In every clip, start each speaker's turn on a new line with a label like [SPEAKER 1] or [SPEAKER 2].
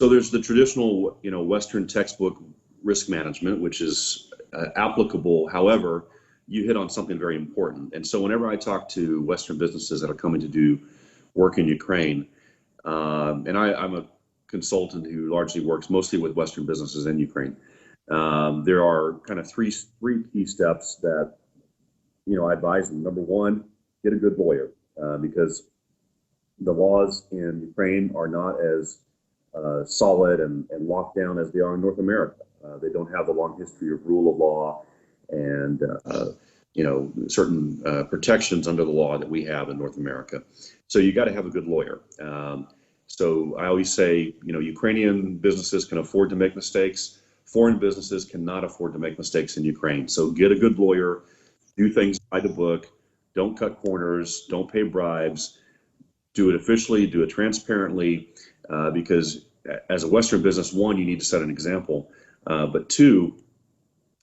[SPEAKER 1] So there's the traditional, Western textbook risk management, which is applicable. However, you hit on something very important. And so whenever I talk to Western businesses that are coming to do work in Ukraine, and I'm a consultant who largely works mostly with Western businesses in Ukraine. There are kind of three key steps that I advise them. Number one, get a good lawyer because the laws in Ukraine are not as solid and locked down as they are in North America. They don't have a long history of rule of law and certain protections under the law that we have in North America. So you got to have a good lawyer. So I always say, Ukrainian businesses can afford to make mistakes. Foreign businesses cannot afford to make mistakes in Ukraine. So get a good lawyer, do things by the book, don't cut corners, don't pay bribes, do it officially, do it transparently, because as a Western business, one, you need to set an example. But two,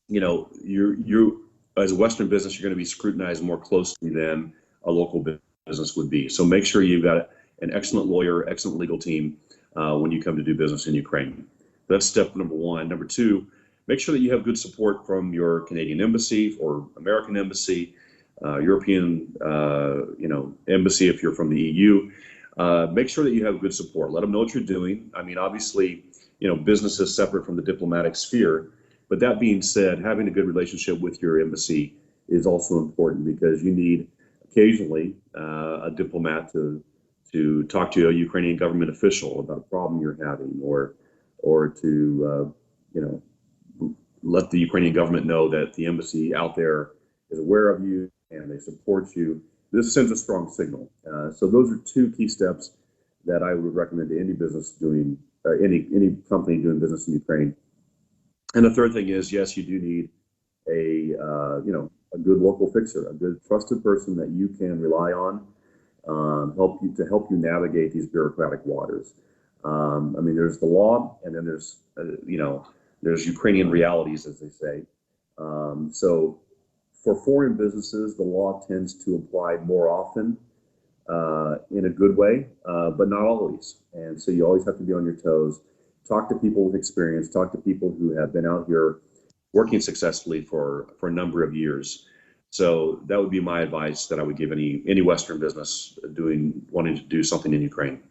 [SPEAKER 1] you're as a Western business, you're going to be scrutinized more closely than a local business would be. So make sure you've got an excellent lawyer, excellent legal team when you come to do business in Ukraine. That's step number one. Number two, make sure that you have good support from your Canadian embassy or American embassy, European, embassy if you're from the EU. Make sure that you have good support. Let them know what you're doing. I mean, obviously, business is separate from the diplomatic sphere. But that being said, having a good relationship with your embassy is also important because you need occasionally a diplomat to talk to a Ukrainian government official about a problem you're having, or to let the Ukrainian government know that the embassy out there is aware of you and they support you. This sends a strong signal. So those are two key steps that I would recommend to any business doing any company doing business in Ukraine. And the third thing is, yes, you do need a good local fixer, a good trusted person that you can rely on, help you navigate these bureaucratic waters. I mean, there's the law, and then there's Ukrainian realities, as they say. So for foreign businesses, the law tends to apply more often in a good way, but not always. And so you always have to be on your toes. Talk to people with experience. Talk to people who have been out here working successfully for a number of years. So that would be my advice that I would give any Western business wanting to do something in Ukraine.